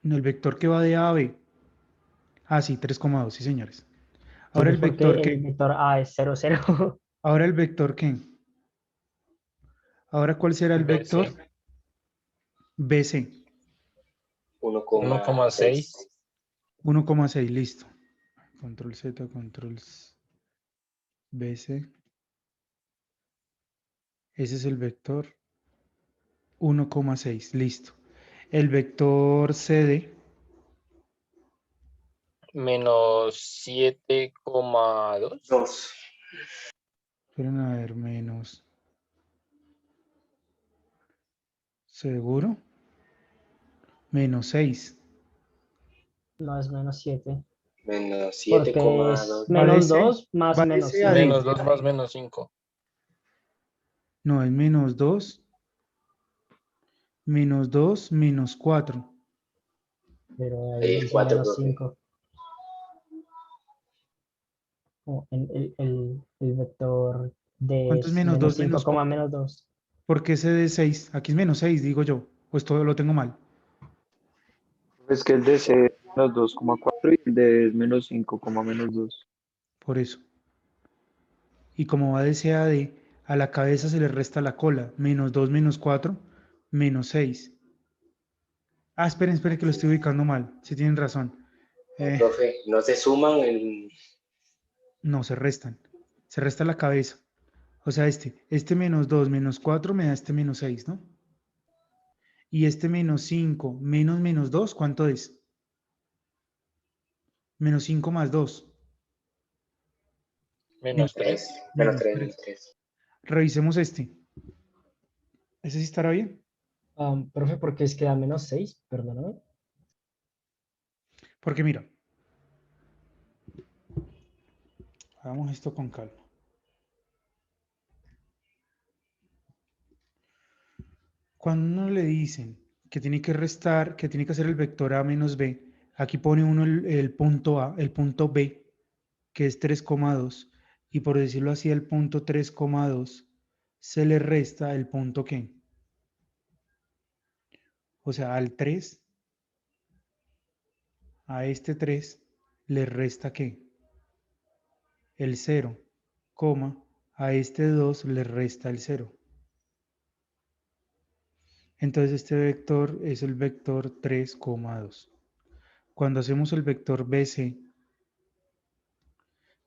El vector que va de A a B. Ah, sí, 3,2, sí, señores. Ahora el Entonces, ¿por vector qué el qué. vector A es 0, 0? Ahora el vector qué. Ahora, ¿cuál será el vector? BC BC. 1,6. 1,6. 1,6, listo. Control Z, control BC. Ese es el vector 1,6, listo. El vector CD. Menos 7,2. 2. Esperen a ver, menos. ¿Seguro? Menos 6. No es menos 7. Menos Porque es 7,2. ¿Va de menos C? 2 más ¿Va de menos C a 5. D? Menos 2 más menos 5. No, es menos 2. Menos 2, menos 4. Pero ahí Ahí es dice 4, menos profe. 5. El vector D ¿Cuánto es es menos menos 2 5, menos 4? menos 2. ¿Por qué ese de 6? Aquí es menos 6, digo yo. Pues todo lo tengo mal. Es que el de C es menos 2,4 y el de es menos 5,-2. Por eso. Y como va de C a D, a la cabeza se le resta la cola. Menos 2 menos 4, menos 6. Ah, esperen que lo estoy ubicando mal. Sí tienen razón. No, Eh, profe, no se suman en... no, se restan. Se resta la cabeza. O sea, este menos 2 menos 4 me da este menos 6, ¿no? Y este menos 5 menos 2, ¿cuánto es? Menos 5 más 2. Menos 3. 3, menos Menos 3, menos 3. 3. Revisemos este. ¿Ese sí estará bien? Profe, ¿por qué es que da menos 6? Perdóname. Porque mira, hagamos esto con calma. Cuando uno le dicen que tiene que restar, que tiene que hacer el vector A menos B, aquí pone uno el punto A, el punto B, que es 3,2, y por decirlo así, el punto 3,2 se le resta el punto ¿qué? O sea, al 3, a este 3, le resta ¿qué? El 0, coma, a este 2 le resta el 0. Entonces este vector es el vector 3,2. Cuando hacemos el vector BC,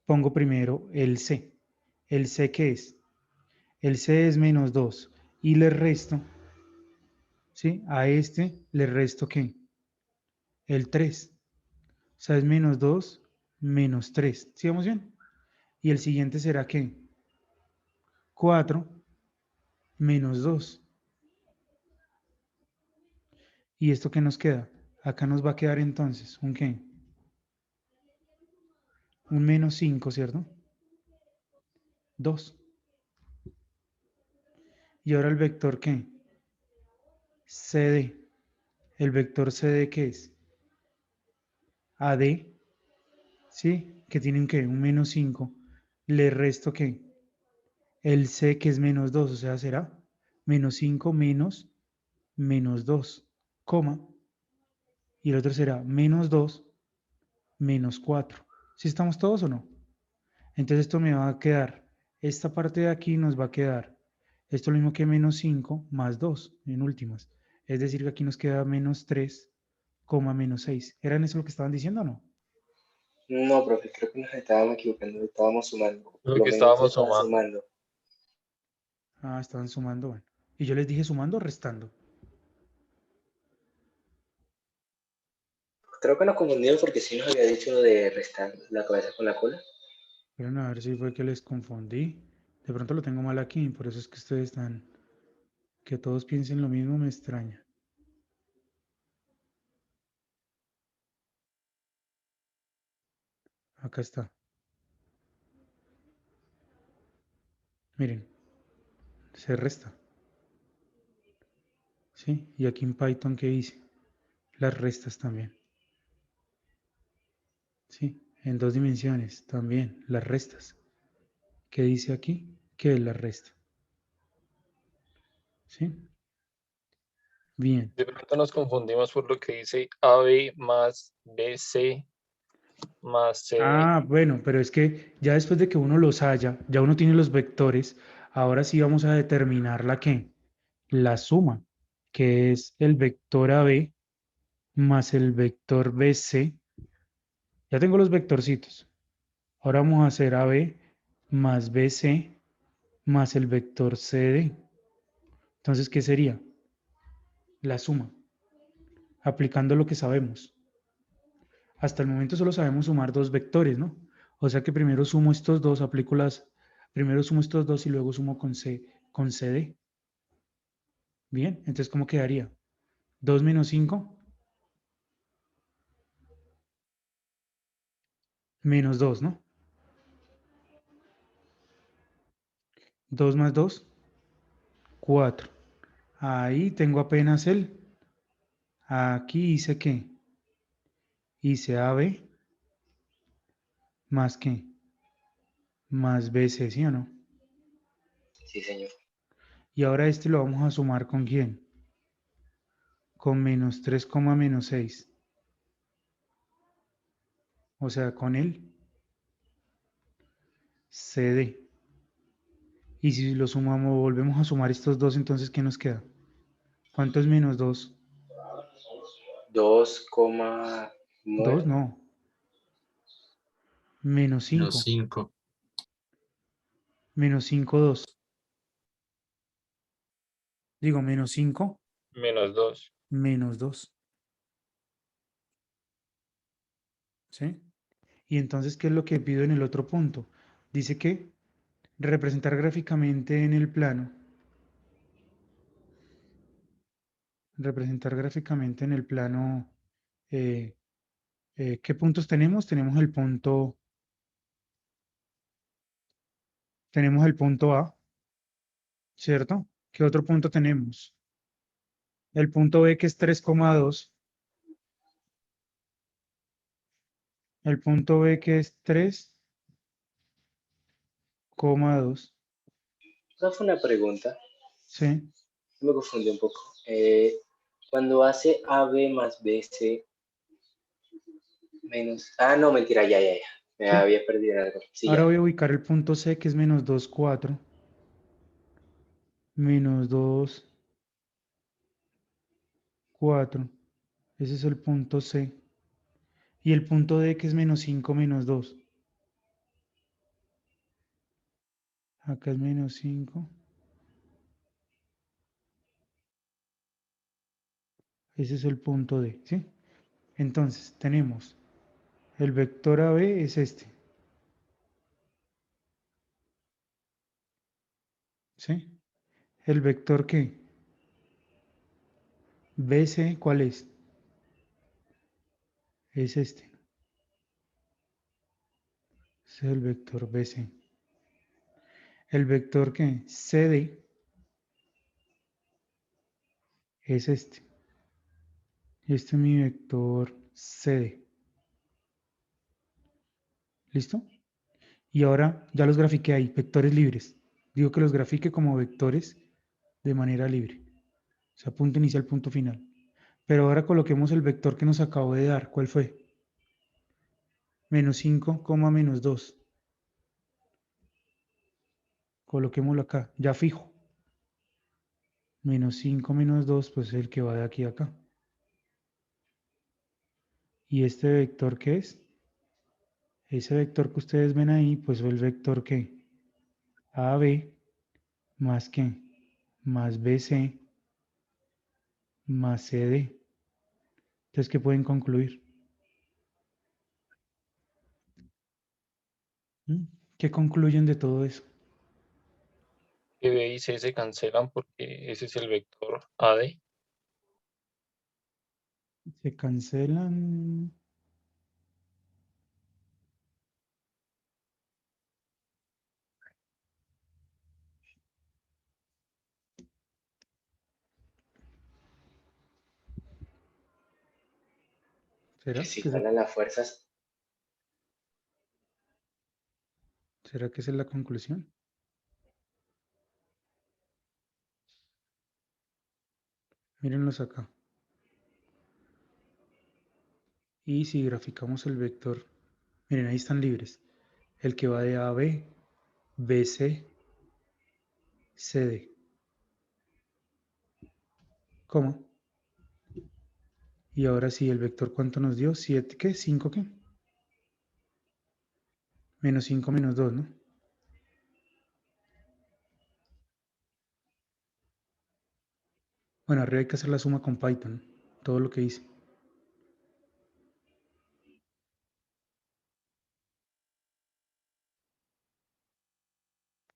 pongo primero el C. ¿El C qué es? El C es menos 2 y le resto, ¿sí? A este le resto ¿qué? El 3. O sea, es menos 2 menos 3. ¿Sí vamos bien? Y el siguiente será ¿qué? 4 menos 2. ¿Y esto qué nos queda? Acá nos va a quedar entonces un ¿qué? Un menos 5, ¿cierto? 2. Y ahora el vector ¿qué? CD. ¿El vector CD qué es? AD, ¿sí? Que tienen que un menos 5. Le resto ¿qué? El C que es menos 2, o sea, será menos 5 menos menos 2, coma. Y el otro será menos 2 menos 4. ¿Sí estamos todos o no? Entonces esto me va a quedar, esta parte de aquí nos va a quedar, esto es lo mismo que menos 5 más 2 en últimas. Es decir, que aquí nos queda menos 3, menos 6. ¿Eran eso lo que estaban diciendo o no? No, profe, creo que nos estábamos equivocando, estábamos sumando. Por Creo lo que menos estábamos estaban sumando. sumando. Ah, estaban sumando, bueno. Y yo les dije sumando o restando. Creo que nos confundimos porque sí nos había dicho lo de restar la cabeza con la cola. Pero a ver si fue que les confundí. De pronto lo tengo mal aquí, por eso es que ustedes están... Que todos piensen lo mismo me extraña. Acá está. Miren, se resta. ¿Sí? Y aquí en Python, ¿qué hice? Las restas también. ¿Sí? En dos dimensiones también, las restas. ¿Qué dice aquí? ¿Qué es la resta? ¿Sí? Bien. De pronto nos confundimos por lo que dice AB más BC más CD. Ah, bueno, pero es que ya después de que uno los haya, ya uno tiene los vectores, ahora sí vamos a determinar la que, la suma, que es el vector AB más el vector BC. Ya tengo los vectorcitos. Ahora vamos a hacer AB más BC más el vector CD. Entonces, ¿qué sería? La suma, aplicando lo que sabemos. Hasta el momento solo sabemos sumar dos vectores, ¿no? O sea que primero sumo estos dos, primero sumo estos dos y luego sumo con CD. Bien, entonces ¿cómo quedaría? 2 menos 5 menos 2, ¿no? 2 más 2, 4. Ahí tengo apenas aquí hice ¿qué? hice AB más ¿qué? Más BC, ¿sí o no? Sí, señor. Y ahora este lo vamos a sumar ¿con quién? Con menos 3, menos 6. O sea, con el CD. Y si lo sumamos, volvemos a sumar estos dos, entonces ¿qué nos queda? ¿Cuánto es menos 2? 2, 2,9. no. Menos Menos 5. 5. Menos 5, 2. Digo, menos 5, -2. menos 2. ¿Sí? Y entonces, ¿qué es lo que pido en el otro punto? Dice que representar gráficamente en el plano. Representar gráficamente en el plano. eh, ¿Qué puntos tenemos? Tenemos el punto A, ¿cierto? ¿Qué otro punto tenemos? El punto B que es 3,2. El punto B que es 3,2. Esa fue una pregunta. Sí. Me confundí un poco. Cuando hace AB más BC menos... Ah, no, mentira, ya. Me ¿Sí? había perdido en algo. Sí, Ahora ya. voy a ubicar el punto C que es menos 2, 4. Menos 2, 4. Ese es el punto C. Y el punto D que es menos 5, menos 2. Acá es menos 5. Ese es el punto D, ¿sí? Entonces, tenemos el vector AB es este, ¿sí? El vector ¿qué? BC, ¿cuál es? Es este. Ese es el vector BC. El vector ¿qué? CD es este. Este es mi vector CD. ¿Listo? Y ahora ya los grafiqué ahí, vectores libres. Digo que los grafique como vectores de manera libre. O sea, punto inicial, punto final. Pero ahora coloquemos el vector que nos acabo de dar. ¿Cuál fue? Menos 5, menos 2. Coloquémoslo acá, ya fijo. Menos 5 menos 2, pues es el que va de aquí a acá. ¿Y este vector qué es? Ese vector que ustedes ven ahí, pues fue el vector que AB más que más BC más CD. Entonces, ¿qué pueden concluir? ¿Mm? ¿Qué concluyen de todo eso? Que B y C se cancelan porque ese es el vector AD. Se cancelan. Que ¿Será? si jalan las fuerzas. ¿Será que esa es la conclusión? Mírenlos acá. Y si graficamos el vector, miren, ahí están libres. El que va de A a B, BC, CD. ¿Cómo? Y ahora sí, el vector, ¿cuánto nos dio? 7, ¿qué? ¿5 qué? Menos 5 menos 2, ¿no? Bueno, arriba hay que hacer la suma con Python, todo lo que hice.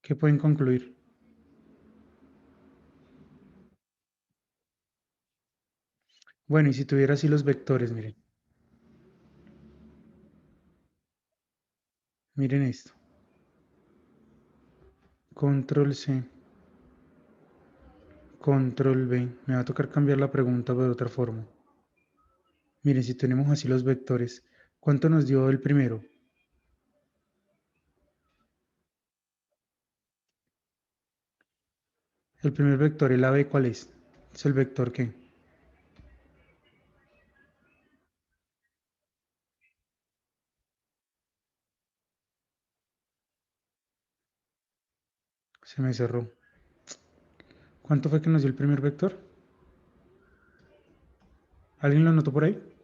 ¿Qué pueden concluir? Bueno, y si tuviera así los vectores, miren. Miren esto. Control C. Control V. Me va a tocar cambiar la pregunta de otra forma. Miren, si tenemos así los vectores, ¿cuánto nos dio el primero? El primer vector, el AB, ¿cuál es? ¿Es el vector qué? Se me cerró. ¿Cuánto fue que nos dio el primer vector? ¿Alguien lo anotó por ahí?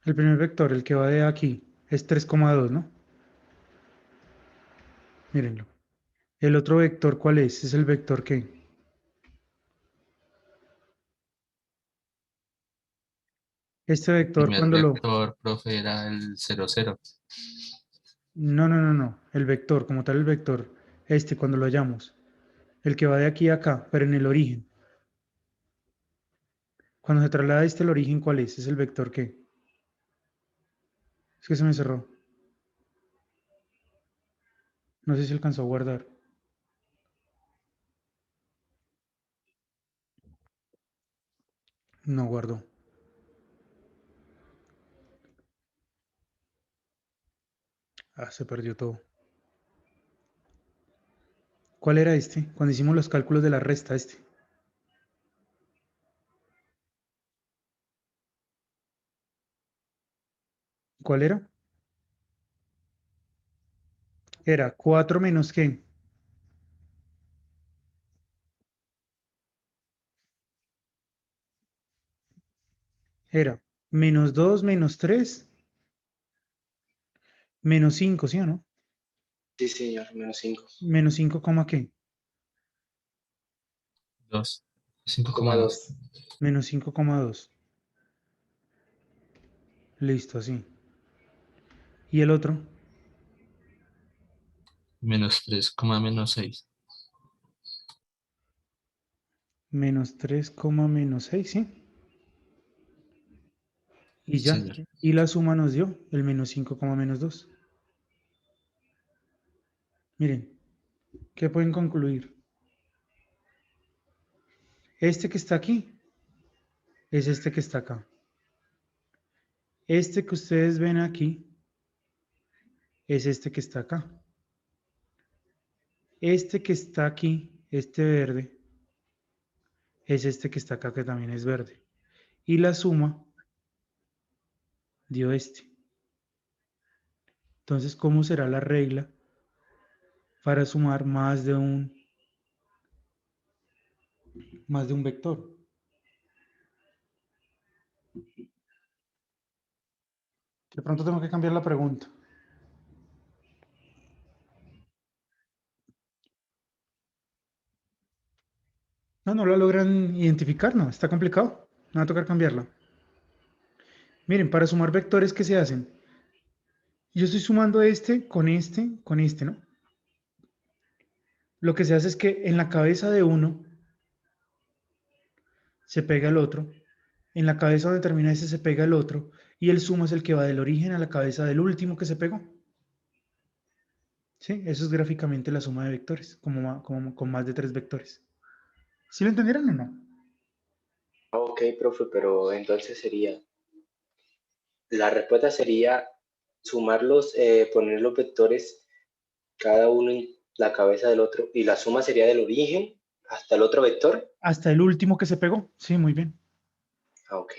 El primer vector, el que va de aquí, es 3,2, ¿no? Mírenlo. El otro vector, ¿cuál es? Es el vector qué. Este vector, Primer cuando lo... vector, profe, era el 0, 0. No, no, no, no. El vector, como tal el vector, este, cuando lo hallamos. El que va de aquí a acá, pero en el origen. Cuando se traslada este el origen, ¿cuál es? Es el vector qué. Es que se me cerró. No sé si alcanzó a guardar. No guardó. Ah, se perdió todo. ¿Cuál era este? Cuando hicimos los cálculos de la resta, este. ¿Cuál era? Era 4 menos qué. Era menos 2 menos 3 menos 5, ¿sí o no? Sí, señor, -5. Menos 5, ¿qué? 2. Coma 5,2. 2. Menos 5,2. Listo, así. ¿Y el otro? Menos 3, menos 6. Menos 3, menos 6, ¿sí? Y Sí, ya. señor. Y la suma nos dio el menos 5, menos 2. Miren, ¿qué pueden concluir? Este que está aquí es este que está acá. Este que ustedes ven aquí es este que está acá. Este que está aquí, este verde, es este que está acá que también es verde. Y la suma dio este. Entonces, ¿cómo será la regla para sumar más de un vector? De pronto tengo que cambiar la pregunta. No, no la logran identificar, no, está complicado. Me va a tocar cambiarla. Miren, para sumar vectores, ¿qué se hacen? Yo estoy sumando este, ¿no? Lo que se hace es que en la cabeza de uno se pega el otro, en la cabeza donde termina ese se pega el otro, y el suma es el que va del origen a la cabeza del último que se pegó. ¿Sí? Eso es gráficamente la suma de vectores, como con más de 3 vectores. ¿Sí lo entendieron o no? Ok, profe, pero entonces la respuesta sería sumarlos, poner los vectores cada uno en la cabeza del otro y la suma sería del origen hasta el otro vector. Hasta el último que se pegó. Sí, muy bien. Ah, ok,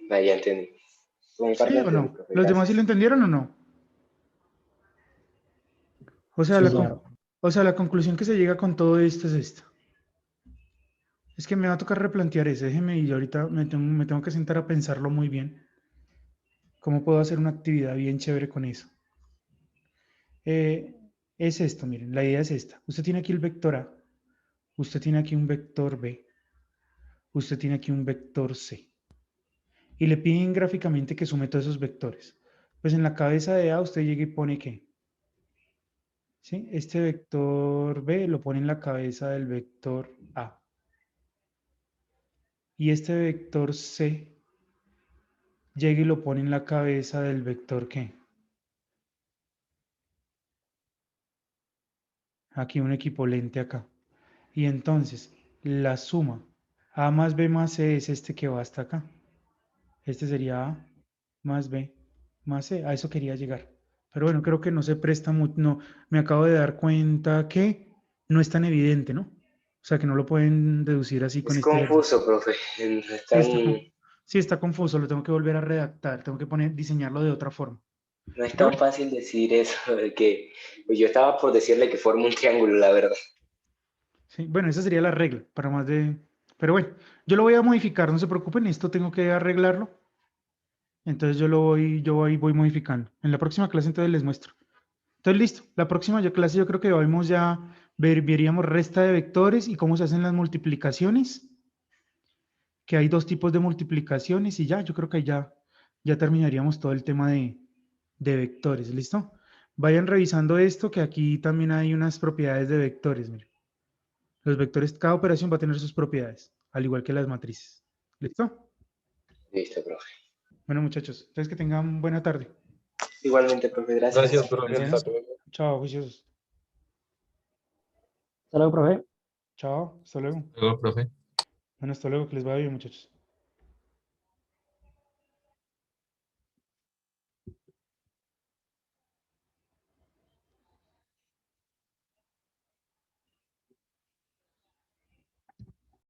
ya entendí. Por mi ¿Sí parte o entendí, no? profe, ¿Los demás sí lo gracias. entendieron o no? O sea, Sí, señor. la conclusión que se llega con todo esto es esta. Es que me va a tocar replantear eso. Déjeme y ahorita me tengo que sentar a pensarlo muy bien. ¿Cómo puedo hacer una actividad bien chévere con eso? Eh, es esto, miren, la idea es esta. Usted tiene aquí el vector A, usted tiene aquí un vector B, usted tiene aquí un vector C. Y le piden gráficamente que sume todos esos vectores. Pues en la cabeza de A usted llega y pone ¿qué? ¿sí? Este vector B lo pone en la cabeza del vector A. Y este vector C llega y lo pone en la cabeza del vector ¿qué? Aquí un equivalente acá. Y entonces, la suma A más B más C es este que va hasta acá. Este sería A más B más C. A eso quería llegar. Pero bueno, creo que no se presta mucho. No, me acabo de dar cuenta que no es tan evidente, ¿no? O sea, que no lo pueden deducir así con Es este ejercicio. confuso, profe. Sí sí está confuso, lo tengo que volver a redactar, tengo que diseñarlo de otra forma. No es Pero tan fácil decir eso, de que pues yo estaba por decirle que forma un triángulo, la verdad. sí, bueno, esa sería la regla, para más de... Pero bueno, yo lo voy a modificar, no se preocupen, esto tengo que arreglarlo. Entonces voy modificando. En la próxima clase entonces les muestro. Entonces listo, la próxima clase yo creo que vamos ya, veríamos resta de vectores y cómo se hacen las multiplicaciones, que hay dos tipos de multiplicaciones y ya, yo creo que ya terminaríamos todo el tema de vectores, ¿listo? Vayan revisando esto, que aquí también hay unas propiedades de vectores, miren. Los vectores, cada operación va a tener sus propiedades, al igual que las matrices. ¿Listo? Listo, profe. Bueno, muchachos, entonces que tengan buena tarde. Igualmente, profe, gracias. Gracias, profe. Bueno, Hasta luego. chao, juiciosos. Hasta luego, profe. Chao, hasta luego. Luego, profe. Bueno, hasta luego, que les vaya bien, muchachos.